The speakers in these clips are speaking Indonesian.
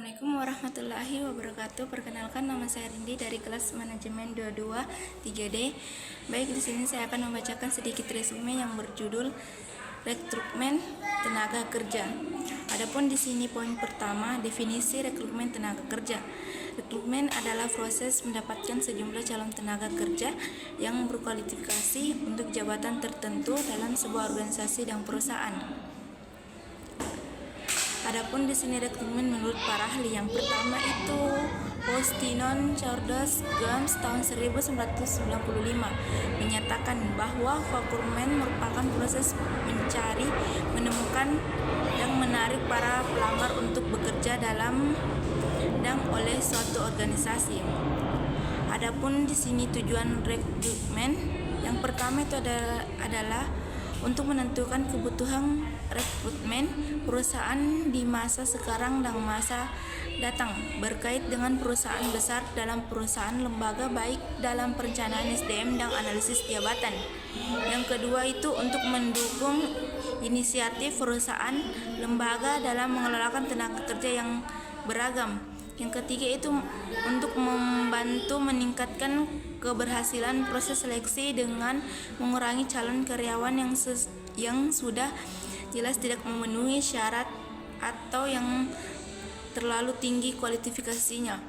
Assalamualaikum warahmatullahi wabarakatuh. Perkenalkan, nama saya Rindi dari kelas manajemen 22 3D. Baik, di sini saya akan membacakan sedikit resume yang berjudul rekrutmen tenaga kerja. Adapun di sini poin pertama, definisi rekrutmen tenaga kerja. Rekrutmen adalah proses mendapatkan sejumlah calon tenaga kerja yang berkualifikasi untuk jabatan tertentu dalam sebuah organisasi dan perusahaan. Adapun di sini rekrutmen menurut para ahli, yang pertama itu Postinon Charles Gams tahun 1995 menyatakan bahwa rekrutmen merupakan proses mencari, menemukan, dan menarik para pelamar untuk bekerja dalam dan oleh suatu organisasi. Adapun di sini tujuan rekrutmen yang pertama itu adalah untuk menentukan kebutuhan rekrutmen perusahaan di masa sekarang dan masa datang, berkait dengan perusahaan besar dalam perusahaan lembaga, baik dalam perencanaan SDM dan analisis jabatan. Yang kedua itu untuk mendukung inisiatif perusahaan lembaga dalam mengelolakan tenaga kerja yang beragam. Yang ketiga itu untuk membantu meningkatkan keberhasilan proses seleksi dengan mengurangi calon karyawan yang sudah jelas tidak memenuhi syarat atau yang terlalu tinggi kualifikasinya.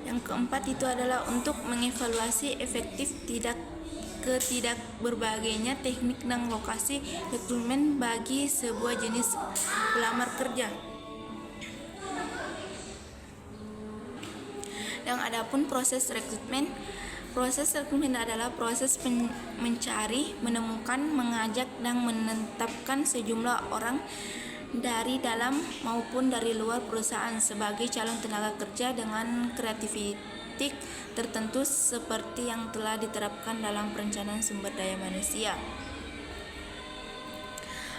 Yang keempat itu adalah untuk mengevaluasi efektif tidak berbagainya teknik dan lokasi rekrutmen bagi sebuah jenis pelamar kerja. Yang adapun proses rekrutmen adalah proses mencari, menemukan, mengajak, dan menetapkan sejumlah orang dari dalam maupun dari luar perusahaan sebagai calon tenaga kerja dengan kreativitas tertentu seperti yang telah diterapkan dalam perencanaan sumber daya manusia.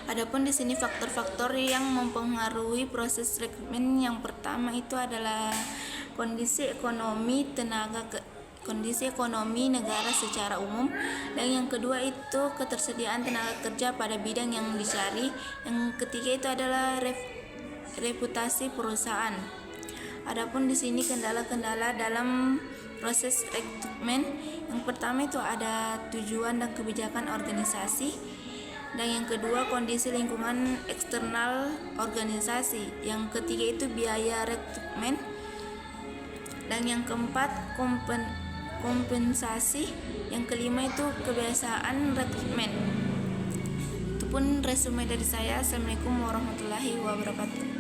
Adapun di sini faktor-faktor yang mempengaruhi proses rekrutmen, yang pertama itu adalah kondisi ekonomi negara secara umum, dan yang kedua itu ketersediaan tenaga kerja pada bidang yang dicari. Yang ketiga itu adalah reputasi perusahaan. Adapun di sini kendala-kendala dalam proses rekrutmen, yang pertama itu ada tujuan dan kebijakan organisasi, dan yang kedua kondisi lingkungan eksternal organisasi. Yang ketiga itu biaya rekrutmen, dan yang keempat kompensasi. Yang kelima itu kebiasaan rekrutmen. Itu pun resume dari saya. Assalamualaikum warahmatullahi wabarakatuh.